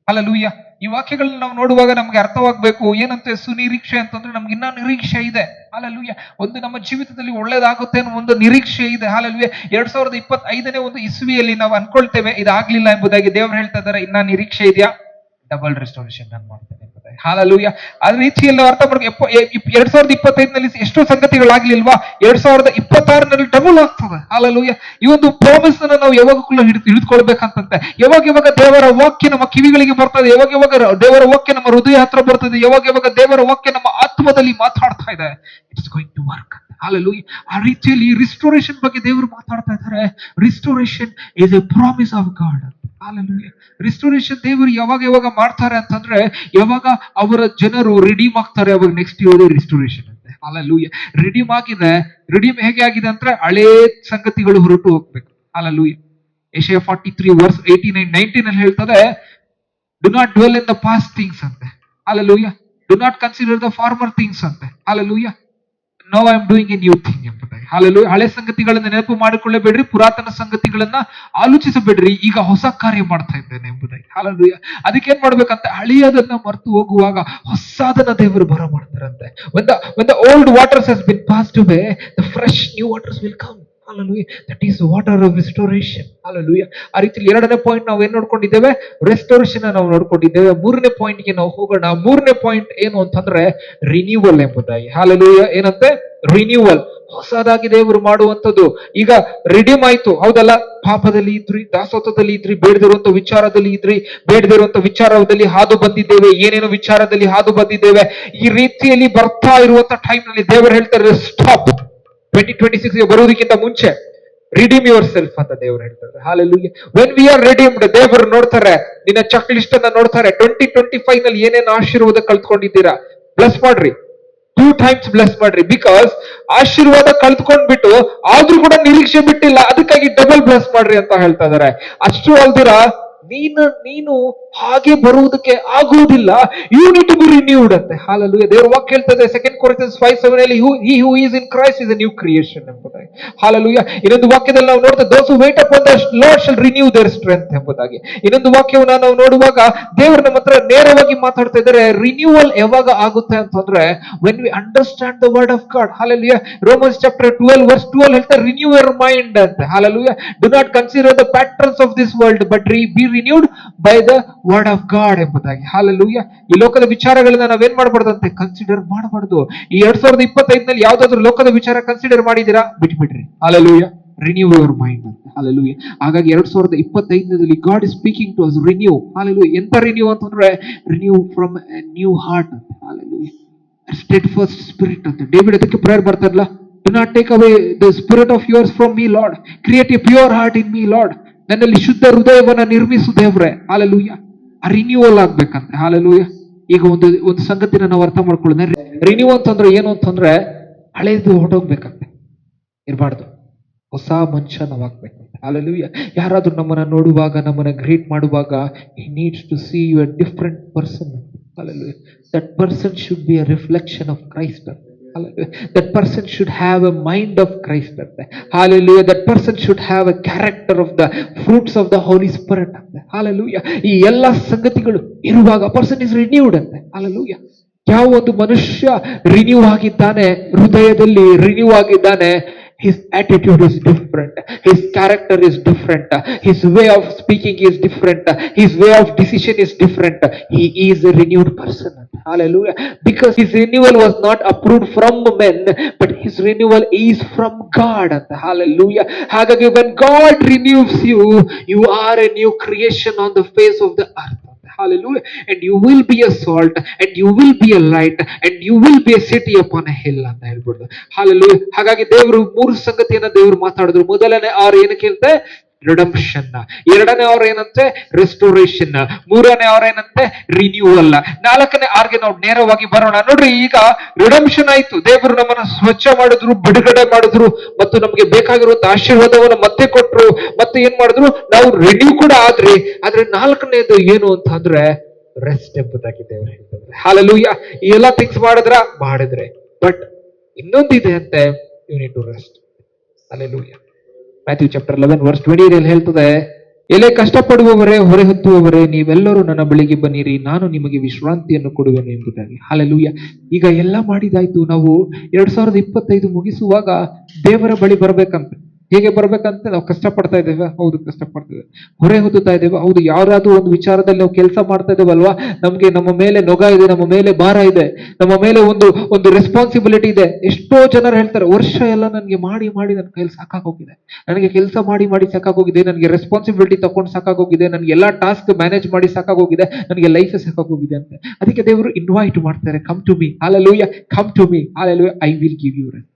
ಹಾಲೆಲೂಯ. ಈ ವಾಕ್ಯಗಳನ್ನ ನಾವು ನೋಡುವಾಗ ನಮ್ಗೆ ಅರ್ಥವಾಗಬೇಕು ಏನಂತ ಸುನಿರೀಕ್ಷೆ ಅಂತಂದ್ರೆ ನಮ್ಗೆ ಇನ್ನ ನಿರೀಕ್ಷೆ ಇದೆ. ಹಾಲೆಲೂಯ. ಒಂದು ನಮ್ಮ ಜೀವಿತದಲ್ಲಿ ಒಳ್ಳೇದಾಗುತ್ತೆ ಅನ್ನೋ ಒಂದು ನಿರೀಕ್ಷೆ ಇದೆ. ಹಾಲೆಲೂಯ. 2025ನೇ ಒಂದು ಇಸುವಿಯಲ್ಲಿ ನಾವು ಅನ್ಕೊಳ್ತೇವೆ ಇದಾಗ್ಲಿಲ್ಲ ಎಂಬುದಾಗಿ. ದೇವರು ಹೇಳ್ತಾ ಇದ್ದಾರೆ, ಇನ್ನ ನಿರೀಕ್ಷೆ ಇದೆಯಾ? ಡಬಲ್ ರೆಸ್ಟೋರೇಷನ್ ನಾನು ಮಾಡ್ತೇನೆ ಎಂಬುದಾಗಿ. ಎಂಬುದಾಗಿ. ಹಾಲೆಲೂಯಾ. ಅದ್ರ ರೀತಿಯಲ್ಲಿ ನಾವು ಅರ್ಥ ಮಾಡ್ಕೊ 2025ನಲ್ಲಿ ಎಷ್ಟೋ ಸಂಗತಿಗಳಾಗ್ಲಿಲ್ವಾ, 2026ನಲ್ಲಿ ಡಬಲ್ ಆಗ್ತದೆ. ಹಾಲೆಲೂಯಾ. ಈ ಒಂದು ಪ್ರಾಮಿಸ್ ಅನ್ನ ನಾವು ಯಾವಾಗಲೂ ಹಿಡಿದುಕೊಳ್ಬೇಕಂತಂತೆ. ಯಾವಾಗ ದೇವರ ವಾಕ್ಯ ನಮ್ಮ ಕಿವಿಗಳಿಗೆ ಬರ್ತದೆ, ಯಾವಾಗ ದೇವರ ವಾಕ್ಯ ನಮ್ಮ ಹೃದಯ ಹತ್ರ ಬರ್ತದೆ, ಯಾವಾಗ ದೇವರ ವಾಕ್ಯ ನಮ್ಮ ಆತ್ಮದಲ್ಲಿ ಮಾತಾಡ್ತಾ ಇದೆ, it's going to work. Hallelujah. ಆ ರೀತಿಯಲ್ಲಿ ರಿಸ್ಟೋರೇಷನ್ ಬಗ್ಗೆ ದೇವರು ಮಾತಾಡ್ತಾ ಇದ್ದಾರೆ. Restoration is a promise of God. Hallelujah. Restoration ದೇವರು ಯಾವಾಗ ಮಾಡ್ತಾರೆ ಅಂತಂದ್ರೆ, ಯಾವಾಗ ಅವರ ಜನರು ರಿಡೀಮ್ ಆಗ್ತಾರೆ, ಅವಾಗ ನೆಕ್ಸ್ಟ್ ಇರೋದೇ ರಿಸ್ಟೋರೇಷನ್ ಅಂತೆ. ಹಾಲೆಲೂಯಾ. ರಿಡೀಮ್ ಹೇಗೆ ಆಗಿದೆ ಅಂದ್ರೆ, ಹಳೇ ಸಂಗತಿಗಳು ಹೊರಟು ಹೋಗ್ಬೇಕು. ಹಾಲೆಲೂಯಾ. ಯೆಶಾಯ 43 ವರ್ಸ್ 89, 19 ಅಲ್ಲಿ ಹೇಳ್ತದೆ, do not dwell in the past things ಅಂತೆ. Hallelujah. Do not consider the former things ಅಂತೆ. Hallelujah. Now I am doing a new thing ಎಂಬುದಾಗಿ. ಹಾಲೆಲೂಯಾ. ಹಳೆ ಸಂಗತಿಗಳನ್ನ ನೆನಪು ಮಾಡಿಕೊಳ್ಳಬೇಡ್ರಿ, ಪುರಾತನ ಸಂಗತಿಗಳನ್ನ ಆಲೋಚಿಸಬೇಡ್ರಿ, ಈಗ ಹೊಸ ಕಾರ್ಯ ಮಾಡ್ತಾ ಇದ್ದೇನೆ ಎಂಬುದಾಗಿ. ಹಾಲೆಲೂಯಾ. ಅದಕ್ಕೆ ಏನ್ ಮಾಡ್ಬೇಕಂತ, ಹಳೆಯದನ್ನ ಮರೆತು ಹೋಗುವಾಗ ಹೊಸದನ್ನ ದೇವರು ಬರ ಮಾಡ್ತಾರಂತೆ. when the old waters has been passed away, the fresh new waters will come. Hallelujah. That is water of restoration. Hallelujah. ಆ ರೀತಿಯಲ್ಲಿ ಎರಡನೇ ಪಾಯಿಂಟ್ ನಾವು ಏನ್ ನೋಡ್ಕೊಂಡಿದ್ದೇವೆ, ರೆಸ್ಟೋರೇಷನ್ ನಾವು ನೋಡ್ಕೊಂಡಿದ್ದೇವೆ. ಮೂರನೇ ಪಾಯಿಂಟ್ ಗೆ ನಾವು ಹೋಗೋಣ. ಮೂರನೇ ಪಾಯಿಂಟ್ ಏನು ಅಂತಂದ್ರೆ, ರಿನ್ಯೂವಲ್ ಎಂಬುದಾಗಿ. ಹಾಲೆಲೂಯಾ. ಏನಂತೆ, ರಿನ್ಯೂವಲ್. ಹೊಸದಾಗಿ ದೇವರು ಮಾಡುವಂಥದ್ದು. ಈಗ ರಿಡೀಮ್ ಆಯ್ತು, ಹೌದಲ್ಲ. ಪಾಪದಲ್ಲಿ ಇದ್ರಿ, ದಾಸೋತದಲ್ಲಿ ಇದ್ರಿ, ಬೇಡದಿರುವಂತ ವಿಚಾರದಲ್ಲಿ ಇದ್ರಿ, ಬೇಡದಿರುವಂತ ವಿಚಾರದಲ್ಲಿ ಹಾದು ಬಂದಿದ್ದೇವೆ, ಏನೇನೋ ವಿಚಾರದಲ್ಲಿ ಹಾದು ಬಂದಿದ್ದೇವೆ. ಈ ರೀತಿಯಲ್ಲಿ ಬರ್ತಾ ಇರುವಂತ ಟೈಮ್ ನಲ್ಲಿ ದೇವರು ಹೇಳ್ತಾರೆ, ಸ್ಟಾಪ್. 2026 ಬರುವುದಕ್ಕಿಂತ ಮುಂಚೆ ರಿಡೀಮ್ ಯುವರ್ ಸೆಲ್ಫ್ ಅಂತ ದೇವರು ಹೇಳ್ತಾರೆ. Hallelujah. When we are redeemed, ದೇವರು ನೋಡ್ತಾರೆ, ನಿನ್ನ ಚೆಕ್ ಲಿಸ್ಟ್ ಅನ್ನ ನೋಡ್ತಾರೆ. 2025 ನಲ್ಲಿ ಏನೇನು ಆಶೀರ್ವಾದ ಕಲ್ತ್ಕೊಂಡಿದ್ದೀರಾ, ಬ್ಲೆಸ್ ಮಾಡ್ರಿ. 2 times ಬ್ಲೆಸ್ ಮಾಡ್ರಿ. ಬಿಕಾಸ್ ಆಶೀರ್ವಾದ ಕಲ್ತ್ಕೊಂಡ್ಬಿಟ್ಟು ಆದ್ರೂ ಕೂಡ ನಿರೀಕ್ಷೆ ಬಿಟ್ಟಿಲ್ಲ, ಅದಕ್ಕಾಗಿ ಡಬಲ್ ಬ್ಲೆಸ್ ಮಾಡ್ರಿ ಅಂತ ಹೇಳ್ತಾ ಇದಾರೆ. ಅಷ್ಟು ಅಲ್ದಿರ ನೀನು ಹಾಗೆ ಬರುವುದಕ್ಕೆ ಆಗುವುದಿಲ್ಲ. You need to be renewed ಅಂತೆ. ಹಾಲೆಲೂಯಾ. ದೇವರ ವಾಕ್ಯ ಹೇಳ್ತದೆ 2 Corinthians 5:7 ಅಲ್ಲಿ, he who is in Christ is a new creation ಎಂಬುದಾಗಿ. ಹಾಲೆಲೂಯಾ. ಇನ್ನೊಂದು ವಾಕ್ಯದಲ್ಲಿ ನಾವು ನೋಡ್ತೇವೆ, those who wait upon the Lord shall renew their strength ಎಂಬುದಾಗಿ. ಇನ್ನೊಂದು ವಾಕ್ಯವನ್ನು ನಾವು ನೋಡುವಾಗ ದೇವರು ನಮ್ಮ ಹತ್ರ ನೇರವಾಗಿ ಮಾತಾಡ್ತಾ ಇದ್ದಾರೆ. ರಿನ್ಯೂವಲ್ ಯಾವಾಗ ಆಗುತ್ತೆ ಅಂತಂದ್ರೆ, when we understand the word of God. Hallelujah. Romans chapter 12 verse 12 ಹೇಳ್ತಾರೆ, renew your mind ಅಂತ. Hallelujah. Do not consider the patterns of this world, but be renewed by the word of God ಎಂಬುದಾಗಿ. ಹಾಲೆಲೂಯಾ. ಈ ಲೋಕದ ವಿಚಾರಗಳನ್ನ ನಾವೇನ್ ಮಾಡಬಾರ್ದಂತೆ, ಕನ್ಸಿಡರ್ ಮಾಡಬಾರ್ದು. ಈ 2025 ನಲ್ಲಿ ಯಾವ್ದಾದ್ರು ಲೋಕದ ವಿಚಾರ ಕನ್ಸಿಡರ್ ಮಾಡಿದಿರಾ, ಬಿಟ್ಬಿಡ್ರಿ. ಹಾಲೆಲೂಯಾ. ರಿನ್ಯೂ ಯುವರ್ ಮೈಂಡ್ ಅಂತ. ಹಾಲೆಲೂಯಾ. ಹಾಗಾಗಿ 2025ನಲ್ಲಿ God is speaking to us, renew. Hallelujah. ಎಂತ ರಿನ್ಯೂ ಅಂತಂದ್ರೆ, renew from a new heart ಅಂತ. ಹಾಲೆಲೂಯಾ. ಸ್ಟೆಡ್ ಫಸ್ಟ್ ಸ್ಪಿರಿಟ್ ಅಂತ ಡೇವಿಡ್ ಅದಕ್ಕೆ ಪ್ರೇಯರ್ ಬರ್ತಾರಲ್ಲ, do not take away the spirit of yours from me Lord, create a pure heart in me Lord. ನನ್ನಲ್ಲಿ ಶುದ್ಧ ಹೃದಯವನ್ನ ನಿರ್ಮಿಸು ದೇವ್ರೆ. ಹಾಲೆಲೂಯಾ. ಆ ರಿನ್ಯೂವಲ್ ಆಗ್ಬೇಕಂತೆ. ಹಾಲೆಲೂಯಾ. ಈಗ ಒಂದು ಸಂಗತಿನ ನಾವು ಅರ್ಥ ಮಾಡ್ಕೊಳ್ಳೋಣ. ರಿನ್ಯೂ ಅಂತಂದ್ರೆ ಏನು ಅಂತಂದ್ರೆ, ಹಳೇದು ಹೊರಟೋಗ್ಬೇಕಂತೆ, ಇರಬಾರ್ದು. ಹೊಸ ಮನುಷ್ಯ ನಾವಾಗ್ಬೇಕಂತೆ. ಹಾಲೆಲೂಯಾ. ಯಾರಾದ್ರೂ ನಮ್ಮನ್ನ ನೋಡುವಾಗ, ನಮ್ಮನ್ನ ಗ್ರೀಟ್ ಮಾಡುವಾಗ, he needs to see you a different person. Hallelujah. That person should be a reflection of Christ. Hallelujah. That person should have a mind of Christ. Hallelujah. That person should have a character of the fruits of the Holy Spirit. Hallelujah. ಈ ಎಲ್ಲ ಸಂಗತಿಗಳು ಇರುವಾಗ person is renewed ಅಂತ. Hallelujah. ಯಾವ ಒಂದು ಮನುಷ್ಯ ರಿನ್ಯೂ ಆಗಿದ್ದಾನೆ, ಹೃದಯದಲ್ಲಿ ರಿನ್ಯೂ ಆಗಿದ್ದಾನೆ, his attitude is different, his character is different, his way of speaking is different, his way of decision is different. He is a renewed person. Hallelujah. Because his renewal was not approved from men, but his renewal is from God. Hallelujah. ಹಾಗಾಗಿ when God renews you, you are a new creation on the face of the earth. Hallelujah. And you will be a salt, and you will be a light, and you will be a city upon a hill ಅಂತ ಹೇಳ್ಬಿಡ್ದು. Hallelujah. ಹಾಗಾಗಿ ದೇವರು 3 ಸಂಗತಿಯನ್ನ ದೇವರು ಮಾತಾಡಿದ್ರು. ಮೊದಲನೇ ಆರ್ ಏನಕ್ಕೆ ಅಂತ, ರಿಡಂಪ್ಷನ್. ಎರಡನೇ ಆರ್ ಏನಂತೆ, ರೆಸ್ಟೋರೇಷನ್. ಮೂರನೇ ಆರ್ ಏನಂತೆ, ರಿನ್ಯೂವಲ್. ನಾಲ್ಕನೇ ಆರ್ಗೆ ನಾವು ನೇರವಾಗಿ ಬರೋಣ. ನೋಡ್ರಿ, ಈಗ ರಿಡಂಪ್ಷನ್ ಆಯ್ತು, ದೇವರು ನಮ್ಮನ್ನ ಸ್ವಚ್ಛ ಮಾಡಿದ್ರು, ಬಿಡುಗಡೆ ಮಾಡಿದ್ರು, ಮತ್ತು ನಮಗೆ ಬೇಕಾಗಿರುವಂತ ಆಶೀರ್ವಾದವನ್ನು ಮತ್ತೆ ಕೊಟ್ರು, ಮತ್ತೆ ಏನ್ ಮಾಡಿದ್ರು, ನಾವು ರಿನ್ಯೂ ಕೂಡ ಆದ್ರಿ. ಆದ್ರೆ ನಾಲ್ಕನೇದು ಏನು ಅಂತ ಅಂದ್ರೆ, ರೆಸ್ಟ್ ಎಂಬುದಾಗಿ ದೇವರು ಹೇಳ್ತಾರೆ. ಹಾಲೆಲೂಯಾ. ಈ ಎಲ್ಲಾ ಥಿಂಗ್ಸ್ ಮಾಡಿದ್ರೆ ಬಟ್ ಇನ್ನೊಂದಿದೆ ಅಂತೆ, you need to rest. Hallelujah. Matthew chapter 11 verse 20 ಹೇಳ್ತದೆ, ಎಲೆ ಕಷ್ಟಪಡುವವರೇ, ಹೊರೆ ಹೊತ್ತುವವರೇ, ನೀವೆಲ್ಲರೂ ನನ್ನ ಬಳಿಗೆ ಬನ್ನಿರಿ, ನಾನು ನಿಮಗೆ ವಿಶ್ರಾಂತಿಯನ್ನು ಕೊಡುವೆನು ಎಂಬುದಾಗಿ. ಹಾಲೆಲೂಯಾ. ಈಗ ಎಲ್ಲ ಮಾಡಿದಾಯ್ತು. ನಾವು 2025 ಮುಗಿಸುವಾಗ ದೇವರ ಬಳಿ ಬರ್ಬೇಕಂತ. ಹೇಗೆ ಬರ್ಬೇಕಂತ ನಾವು ಕಷ್ಟಪಡ್ತಾ ಇದ್ದೇವೆ, ಹೌದು ಕಷ್ಟಪಡ್ತೇವೆ. ಹೊರೆ ಹೊತ್ತುತ್ತಾ ಇದ್ದೇವೆ, ಹೌದು. ಯಾರಾದ್ರೂ ಒಂದು ವಿಚಾರದಲ್ಲಿ ನಾವು ಕೆಲಸ ಮಾಡ್ತಾ ಇದ್ದೇವಲ್ವಾ, ನಮ್ಗೆ ನಮ್ಮ ಮೇಲೆ ನೊಗ ಇದೆ, ನಮ್ಮ ಮೇಲೆ ಭಾರ ಇದೆ, ನಮ್ಮ ಮೇಲೆ ಒಂದು ಒಂದು ರೆಸ್ಪಾನ್ಸಿಬಿಲಿಟಿ ಇದೆ. ಎಷ್ಟೋ ಜನರು ಹೇಳ್ತಾರೆ, ವರ್ಷ ಎಲ್ಲ ನನಗೆ ಮಾಡಿ ಮಾಡಿ ನನ್ನ ಕೈಯಲ್ಲಿ ಸಾಕಾಗೋಗಿದೆ, ನನಗೆ ಕೆಲಸ ಮಾಡಿ ಮಾಡಿ ಸಾಕಾಗೋಗಿದೆ, ನನಗೆ ರೆಸ್ಪಾನ್ಸಿಬಿಲಿಟಿ ತಕೊಂಡು ಸಾಕಾಗೋಗಿದೆ, ನನಗೆ ಎಲ್ಲಾ ಟಾಸ್ಕ್ ಮ್ಯಾನೇಜ್ ಮಾಡಿ ಸಾಕಾಗೋಗಿದೆ, ನನಗೆ ಲೈಫ್ ಸಾಕಾಗೋಗಿದೆ ಅಂತ. ಅದಕ್ಕೆ ದೇವರು ಇನ್ವೈಟ್ ಮಾಡ್ತಾರೆ, come to me, hallelujah, come to me, hallelujah, I will give you rest.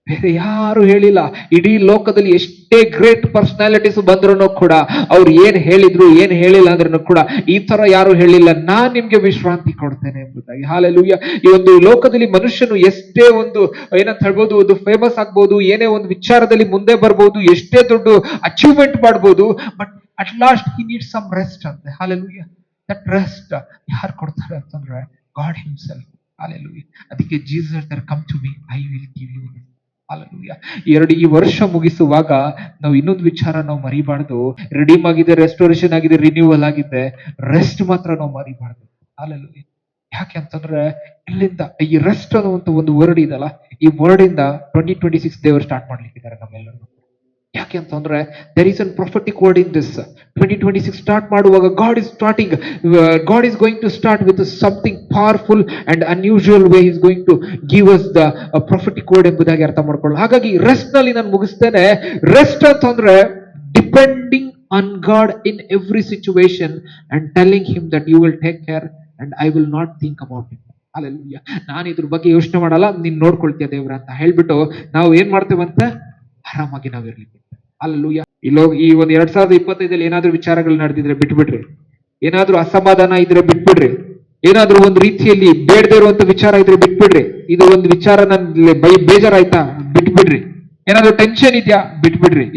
ಬೇರೆ ಯಾರು ಹೇಳಿಲ್ಲ. ಇಡೀ ಲೋಕದಲ್ಲಿ ಎಷ್ಟೇ ಗ್ರೇಟ್ ಪರ್ಸನಾಲಿಟೀಸ್ ಬಂದ್ರು ಕೂಡ, ಅವ್ರು ಏನ್ ಹೇಳಿದ್ರು ಏನ್ ಹೇಳಿಲ್ಲ ಅಂದ್ರೂ ಕೂಡ ಈ ತರ ಯಾರು ಹೇಳಿಲ್ಲ, ನಾನ್ ನಿಮ್ಗೆ ವಿಶ್ರಾಂತಿ ಕೊಡ್ತೇನೆ ಎಂಬುದಾಗಿ. ಹಾಲೆಲೂಯಾ. ಈ ಒಂದು ಲೋಕದಲ್ಲಿ ಮನುಷ್ಯನು ಎಷ್ಟೇ ಒಂದು ಏನಂತ ಹೇಳ್ಬೋದು, ಒಂದು ಫೇಮಸ್ ಆಗ್ಬೋದು, ಏನೇ ಒಂದು ವಿಚಾರದಲ್ಲಿ ಮುಂದೆ ಬರ್ಬೋದು, ಎಷ್ಟೇ ದೊಡ್ಡ ಅಚೀವ್ಮೆಂಟ್ ಮಾಡ್ಬೋದು, but at last he need some rest ಅಂತೆ. ಹಾಲೆಲೂಯಾ. ದಟ್ ರೆಸ್ಟ್ ಯಾರು ಕೊಡ್ತಾರೆ ಅಂತಂದ್ರೆ ಗಾಡ್ ಹಿಮ್ಸೆಲ್ಫ್. ಹಾಲೆಲೂಯಾ. ಅದಕ್ಕೆ ಜೀಸಸ್ ಹೇಳ್ತಾರೆ, come to me, I will give you. Hallelujah. ಈ ವರ್ಷ ಮುಗಿಸುವಾಗ ನಾವು ಇನ್ನೊಂದು ವಿಚಾರ ನಾವು ಮರಿಬಾರ್ದು. ರಿಡೀಮ್ ಆಗಿದೆ, ರೆಸ್ಟೋರೇಷನ್ ಆಗಿದೆ, ರಿನ್ಯೂವಲ್ ಆಗಿದೆ, ರೆಸ್ಟ್ ಮಾತ್ರ ನಾವು ಮರಿಬಾರ್ದು. ಹಾಲೆಲೂಯಾ. ಯಾಕೆ ಅಂತಂದ್ರೆ ಇಲ್ಲಿಂದ ಈ ರೆಸ್ಟ್ ಅನ್ನುವಂತ ಒಂದು ವರ್ಡ್ ಇದಲ್ಲ, ಈ ವರ್ಡ್ ಇಂದ 2026 ದೇವರು ಸ್ಟಾರ್ಟ್ ಮಾಡ್ಲಿಕ್ಕಿದ್ದಾರೆ ನಮ್ಮೆಲ್ಲರೂ. ಯಾಕೆ ಅಂತಂದ್ರೆ there is an prophetic word in this. 2026 start ಮಾಡುವಾಗ God is going to start with something powerful and unusual way. Is going to give us the prophetic word ಎಂಬುದಾಗಿ ಅರ್ಥ ಮಾಡ್ಕೊಳ್ಳಿ. ಹಾಗಾಗಿ ರೆಸ್ಟ್ ನಲ್ಲಿ ನಾನು ಮುಗಿಸ್ತೇನೆ. ರೆಸ್ಟ್ ಅಂತಂದ್ರೆ depending on God in every situation and telling him that you will take care and I will not think about it. Hallelujah. ನಾನು ಇದ್ರ ಬಗ್ಗೆ ಯೋಚನೆ ಮಾಡಲ್ಲ, ನೀನ್ ನೋಡ್ಕೊಳ್ತೀಯ ದೇವ್ರ ಅಂತ ಹೇಳ್ಬಿಟ್ಟು ನಾವು ಏನ್ ಮಾಡ್ತೇವಂತೆ, ಆರಾಮಾಗಿ ನಾವಿರ್ಲಿಕ್ಕೆ. ಹಾಲೆಲೂಯಾ. ಈ ಒಂದು 2025 ಏನಾದ್ರೂ ವಿಚಾರಗಳು ನಡೆದಿದ್ರೆ ಬಿಟ್ಬಿಡ್ರಿ, ಏನಾದ್ರೂ ಅಸಮಾಧಾನ ಇದ್ರೆ ಬಿಟ್ಬಿಡ್ರಿ, ಏನಾದ್ರೂ ಒಂದು ರೀತಿಯಲ್ಲಿ ಬೇಡದೇ ಇರುವಂತ ವಿಚಾರ ಇದ್ರೆ ಬಿಟ್ಬಿಡ್ರಿ. ಇದು ಒಂದು ವಿಚಾರ ನನ್ ಬೇಜಾರಾಯ್ತಾ, ಬಿಟ್ಬಿಡ್ರಿ. ಏನಾದ್ರೂ ಟೆನ್ಷನ್ ಇದೆಯಾ, ಬಿಟ್ಬಿಡ್ರಿ.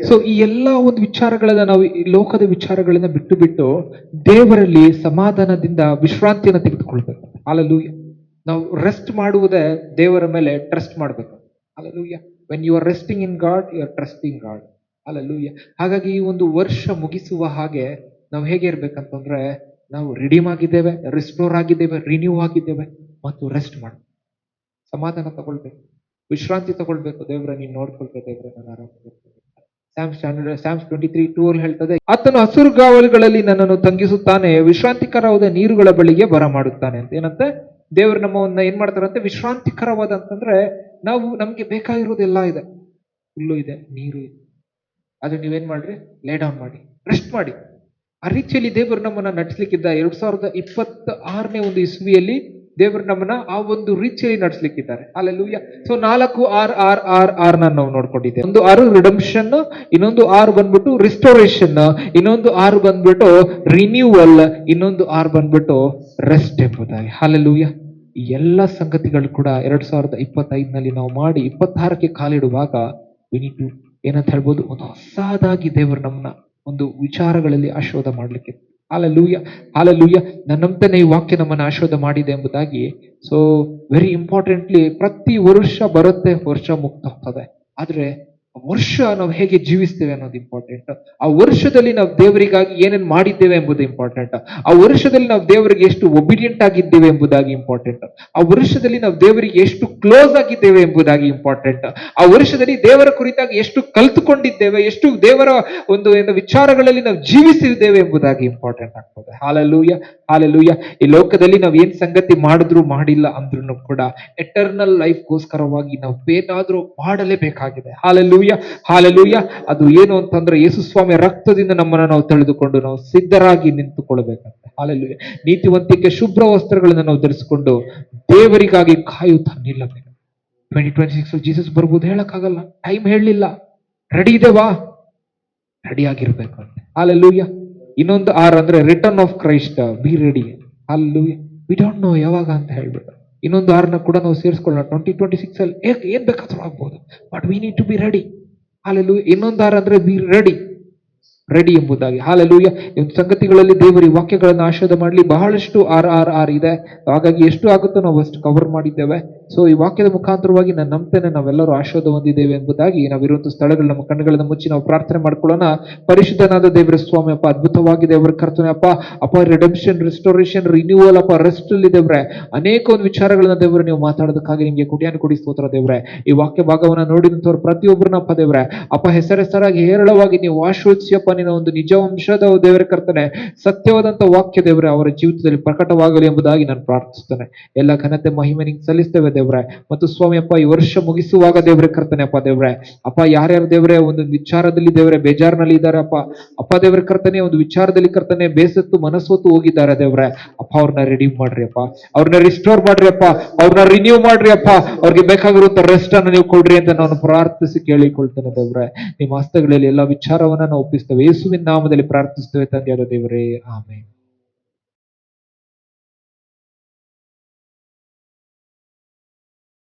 ಸೊ ಈ ಎಲ್ಲಾ ಒಂದು ವಿಚಾರಗಳನ್ನ ನಾವು ಈ ಲೋಕದ ವಿಚಾರಗಳನ್ನ ಬಿಟ್ಟು ದೇವರಲ್ಲಿ ಸಮಾಧಾನದಿಂದ ವಿಶ್ರಾಂತಿಯನ್ನು ತೆಗೆದುಕೊಳ್ಬೇಕು. ಹಾಲೆಲೂಯಾ. ನಾವು ರೆಸ್ಟ್ ಮಾಡುವುದೇ ದೇವರ ಮೇಲೆ ಟ್ರಸ್ಟ್ ಮಾಡ್ಬೇಕು. Hallelujah. when you are resting in God, you are trusting God. Hallelujah. ಹಾಗಾಗಿ ಈ ಒಂದು ವರ್ಷ ಮುಗಿಸುವ ಹಾಗೆ ನಾವು ಹೇಗೆ ಇರ್ಬೇಕಂತಂದ್ರೆ, ನಾವು ರಿಡೀಮ್ ಆಗಿದ್ದೇವೆ, ರಿಸ್ಟೋರ್ ಆಗಿದ್ದೇವೆ, ರಿನ್ಯೂ ಆಗಿದ್ದೇವೆ ಮತ್ತು ರೆಸ್ಟ್ ಮಾಡ್ಬೇಕು, ಸಮಾಧಾನ ತಗೊಳ್ಬೇಕು, ವಿಶ್ರಾಂತಿ ತಗೊಳ್ಬೇಕು. ದೇವ್ರ ನೀನ್ ನೋಡ್ಕೊಳ್ತೇ, ದೇವ್ರ ನಾನು ಆರಾಮ. ಸ್ಯಾಮ್ಸ್ 23:2 ಹೇಳ್ತದೆ, ಆತನು ಹಸುರುಗಾವಲುಗಳಲ್ಲಿ ನನ್ನನ್ನು ತಂಗಿಸುತ್ತಾನೆ, ವಿಶ್ರಾಂತಿಕರವಾದ ನೀರುಗಳ ಬಳಿಗೆ ಬರಮಾಡುತ್ತಾನೆ ಅಂತ. ಏನಂತೆ, ದೇವರು ನಮ್ಮನ್ನ ಏನ್ ಮಾಡ್ತಾರಂತೆ, ವಿಶ್ರಾಂತಿಕರವಾದ ಅಂತಂದ್ರೆ ನಮ್ಗೆ ಬೇಕಾಗಿರೋದೆಲ್ಲ ಇದೆ, ಹುಲ್ಲು ಇದೆ, ನೀರು ಇದೆ, ಆದ್ರೆ ನೀವೇನ್ ಮಾಡ್ರಿ, ಲೇ ಡೌನ್ ಮಾಡಿ, ರೆಸ್ಟ್ ಮಾಡಿ. ಆ ರೀತಿಯಲ್ಲಿ ದೇವರು ನಮ್ಮನ್ನ ನಡೆಸಲಿಕ್ಕಿದ್ದ. 2026ನೇ ಒಂದು ಇಸ್ವಿಯಲ್ಲಿ ದೇವರು ನಮ್ಮನ್ನ ಆ ಒಂದು ರೀತಿಯಲ್ಲಿ ನಡೆಸಲಿಕ್ಕಿದ್ದಾರೆ. ಹಾಲೆಲೂಯಾ. ಸೊ 4 ನಾವು ನೋಡ್ಕೊಂಡಿದ್ದೇವೆ. ಒಂದು 6 ರಿಡಂಪ್ಷನ್, ಇನ್ನೊಂದು 6 ಬಂದ್ಬಿಟ್ಟು ರಿಸ್ಟೋರೇಷನ್, ಇನ್ನೊಂದು 6 ಬಂದ್ಬಿಟ್ಟು ರಿನ್ಯೂವಲ್, ಇನ್ನೊಂದು 6 ಬಂದ್ಬಿಟ್ಟು ರೆಸ್ಟ್ ಎಂಬುದಾಗಿ. ಹಾಲೆಲೂಯಾ. ಈ ಎಲ್ಲ ಸಂಗತಿಗಳು ಕೂಡ 2025ನಲ್ಲಿ ನಾವು ಮಾಡಿ 26ಕ್ಕೆ ಕಾಲಿಡುವಾಗ ಏನಂತ ಹೇಳ್ಬೋದು, ಒಂದು ಹೊಸದಾಗಿ ದೇವರು ನಮ್ಮನ್ನ ಒಂದು ವಿಚಾರಗಳಲ್ಲಿ ಆಶೀರ್ವಾದ ಮಾಡ್ಲಿಕ್ಕೆ. ಹಾಲೆಲೂಯಾ. ಹಾಲೆಲೂಯಾ. ನನ್ನಂತಾನೆ ಈ ವಾಕ್ಯ ನಮ್ಮನ್ನ ಆಶೀರ್ವಾದ ಮಾಡಿದೆ ಎಂಬುದಾಗಿ. ಸೊ ವೆರಿ ಇಂಪಾರ್ಟೆಂಟ್ಲಿ, ಪ್ರತಿ ವರ್ಷ ಬರುತ್ತೆ, ವರ್ಷ ಮುಗ್ದು ಹೋಗ್ತದೆ, ಆದ್ರೆ ವರ್ಷ ನಾವು ಹೇಗೆ ಜೀವಿಸ್ತೇವೆ ಅನ್ನೋದು ಇಂಪಾರ್ಟೆಂಟ್. ಆ ವರ್ಷದಲ್ಲಿ ನಾವು ದೇವರಿಗಾಗಿ ಏನೇನ್ ಮಾಡಿದ್ದೇವೆ ಎಂಬುದು ಇಂಪಾರ್ಟೆಂಟ್. ಆ ವರ್ಷದಲ್ಲಿ ನಾವು ದೇವರಿಗೆ ಎಷ್ಟು ಒಬಿಡಿಯಂಟ್ ಆಗಿದ್ದೇವೆ ಎಂಬುದಾಗಿ ಇಂಪಾರ್ಟೆಂಟ್. ಆ ವರ್ಷದಲ್ಲಿ ನಾವು ದೇವರಿಗೆ ಎಷ್ಟು ಕ್ಲೋಸ್ ಆಗಿದ್ದೇವೆ ಎಂಬುದಾಗಿ ಇಂಪಾರ್ಟೆಂಟ್. ಆ ವರ್ಷದಲ್ಲಿ ದೇವರ ಕುರಿತಾಗಿ ಎಷ್ಟು ಕಲ್ತುಕೊಂಡಿದ್ದೇವೆ, ಎಷ್ಟು ದೇವರ ಒಂದು ವಿಚಾರಗಳಲ್ಲಿ ನಾವು ಜೀವಿಸಿದ್ದೇವೆ ಎಂಬುದಾಗಿ ಇಂಪಾರ್ಟೆಂಟ್ ಆಗ್ತದೆ. ಹಾಲೆಲೂಯಾ. ಹಾಲೆಲೂಯಾ. ಈ ಲೋಕದಲ್ಲಿ ನಾವು ಏನ್ ಸಂಗತಿ ಮಾಡಿದ್ರು ಮಾಡಿಲ್ಲ ಅಂದ್ರೂ ಕೂಡ ಎಟರ್ನಲ್ ಲೈಫ್ಗೋಸ್ಕರವಾಗಿ ನಾವು ಏನಾದ್ರೂ ಮಾಡಲೇಬೇಕಾಗಿದೆ. ಹಾಲೆಲೂಯಾ. ಹಾಲೆಲೂಯಾ. ಅದು ಏನು ಅಂತಂದ್ರೆ, ಯೇಸು ಸ್ವಾಮಿಯ ರಕ್ತದಿಂದ ನಮ್ಮನ್ನ ನಾವು ತಿಳಿದುಕೊಂಡು ನಾವು ಸಿದ್ಧರಾಗಿ ನಿಂತುಕೊಳ್ಬೇಕಂತ. ಹಾಲೆಲೂಯಾ. ನೀತಿವಂತಿಕೆ ಶುಭ್ರ ವಸ್ತ್ರಗಳನ್ನ ನಾವು ಧರಿಸಿಕೊಂಡು ದೇವರಿಗಾಗಿ ಕಾಯುತ್ತಾ ನಿಲ್ಲಬೇಕು. 2026 ಜೀಸಸ್ ಬರ್ಬೋದು, ಹೇಳಕ್ಕಾಗಲ್ಲ, ಟೈಮ್ ಹೇಳಲಿಲ್ಲ. ರೆಡಿ ಇದೆವಾ? ರೆಡಿ ಆಗಿರ್ಬೇಕು ಅಂತ. ಹಾಲೆಲೂಯಾ. ಇನ್ನೊಂದು 6 ಅಂದ್ರೆ return of Christ, B ready. Hallelujah. We don't know ಯಾವಾಗ ಅಂತ ಹೇಳ್ಬಿಟ್ಟು ಇನ್ನೊಂದು 6 ಕೂಡ ನಾವು ಸೇರಿಸ್ಕೊಳ್ಳೋಣ. 2026 ಅಲ್ಲಿ ಏನ್ ಬೇಕಾದ್ರೂ ಆಗ್ಬೋದು, but we need to be ready. Hallelujah. ಇನ್ನೊಂದು 6 ಅಂದ್ರೆ ಬಿ ರೆಡಿ ಎಂಬುದಾಗಿ. ಹಾಲೆಲೂಯಾ. ಈ ಸಂಗತಿಗಳಲ್ಲಿ ದೇವರ ವಾಕ್ಯಗಳನ್ನು ಆಶೀರ್ವಾದ ಮಾಡಲಿ. ಬಹಳಷ್ಟು ಆರ್ ಇದೆ, ಹಾಗಾಗಿ ಎಷ್ಟು ಆಗುತ್ತೋ ನಾವು ಅಷ್ಟು ಕವರ್ ಮಾಡಿದ್ದೇವೆ. ಸೊ ಈ ವಾಕ್ಯದ ಮುಖಾಂತರವಾಗಿ ನಾನು ನಂಬ್ತೇನೆ ನಾವೆಲ್ಲರೂ ಆಶೀರ್ವಾದ ಹೊಂದಿದ್ದೇವೆ ಎಂಬುದಾಗಿ ನಾವಿರುವಂತಹ ಸ್ಥಳಗಳು ನಮ್ಮ ಕಣ್ಣುಗಳನ್ನು ಮುಚ್ಚಿ ನಾವು ಪ್ರಾರ್ಥನೆ ಮಾಡ್ಕೊಳ್ಳೋಣ. ಪರಿಶುದ್ಧನಾದ ದೇವರ ಸ್ವಾಮಿ ಅಪ್ಪ, ಅದ್ಭುತವಾಗಿದೆ ಅವರ ಕರ್ತನೆ ಅಪ್ಪ. ಅಪ್ಪ ರಿಡೆಂಪ್ಷನ್, ರೆಸ್ಟೋರೇಷನ್, ರಿನ್ಯೂವಲ್ ಅಪ್ಪ, ರೆಸ್ಟ್ ಅಲ್ಲಿ ದೇವ್ರೆ ಅನೇಕ ಒಂದು ವಿಚಾರಗಳನ್ನ ದೇವರು ನೀವು ಮಾತಾಡೋದಕ್ಕಾಗಿ ನಿಮಗೆ ಕೋಟ್ಯಾನು ಕೋಟಿ ಸ್ತೋತ್ರ ದೇವ್ರೆ. ಈ ವಾಕ್ಯ ಭಾಗವನ್ನ ನೋಡಿದಂಥವ್ರು ಪ್ರತಿಯೊಬ್ಬರನ್ನ ಅಪ್ಪ ದೇವ್ರೆ ಅಪ್ಪ ಹೆಸರೆಸರಾಗಿ ಹೇರಳವಾಗಿ ನೀವು ಆಶೀರ್ವದಿಸಿ ಅಪ್ಪ, ನಿನ್ನ ಒಂದು ನಿಜ ವಂಶದ ದೇವರ ಕರ್ತನೆ ಸತ್ಯವಾದಂತ ವಾಕ್ಯ ದೇವ್ರೆ ಅವರ ಜೀವಿತದಲ್ಲಿ ಪ್ರಕಟವಾಗಲಿ ಎಂಬುದಾಗಿ ನಾನು ಪ್ರಾರ್ಥಿಸ್ತೇನೆ. ಎಲ್ಲ ಘನತೆ ಮಹಿಮೆ ನಿಂಗೆ ಸಲ್ಲಿಸ್ತೇವೆ ದೇವ್ರೆ. ಮತ್ತು ಸ್ವಾಮಿ ಅಪ್ಪ, ಈ ವರ್ಷ ಮುಗಿಸುವಾಗ ದೇವ್ರೆ ಕರ್ತನೆ ಅಪ್ಪ ದೇವ್ರೆ ಅಪ್ಪ, ಯಾರ್ಯಾರು ದೇವ್ರೆ ಒಂದು ವಿಚಾರದಲ್ಲಿ ದೇವ್ರೆ ಬೇಜಾರಿನಲ್ಲಿ ಇದ್ದಾರೆ ಅಪ್ಪ, ಅಪ್ಪ ದೇವ್ರ ಕರ್ತನೆ ಒಂದು ವಿಚಾರದಲ್ಲಿ ಕರ್ತನೆ ಬೇಸತ್ತು ಮನಸ್ಸೊತ್ತು ಹೋಗಿದ್ದಾರೆ ದೇವ್ರೆ ಅಪ್ಪ, ಅವ್ರನ್ನ ರಿಡೀಮ್ ಮಾಡ್ರಿ ಅಪ್ಪ, ಅವ್ರನ್ನ ರಿಸ್ಟೋರ್ ಮಾಡ್ರಿ ಅಪ್ಪ, ಅವ್ರನ್ನ ರಿನ್ಯೂ ಮಾಡ್ರಿ ಅಪ್ಪ, ಅವ್ರಿಗೆ ಬೇಕಾಗಿರುವಂತ ರೆಸ್ಟ್ ಅನ್ನು ನೀವು ಕೊಡ್ರಿ ಅಂತ ನಾನು ಪ್ರಾರ್ಥಿಸಿ ಕೇಳಿಕೊಳ್ತೇನೆ ದೇವ್ರೆ. ನಿಮ್ಮ ಹಸ್ತಗಳಲ್ಲಿ ಎಲ್ಲಾ ವಿಚಾರವನ್ನ ನಾವು ಒಪ್ಪಿಸ್ತೇವೆ. ಯೇಸುವಿನ ನಾಮದಲ್ಲಿ ಪ್ರಾರ್ಥಿಸ್ತೇವೆ ತಂದೆಯಾದ ದೇವರೇ, ಆಮೆನ್.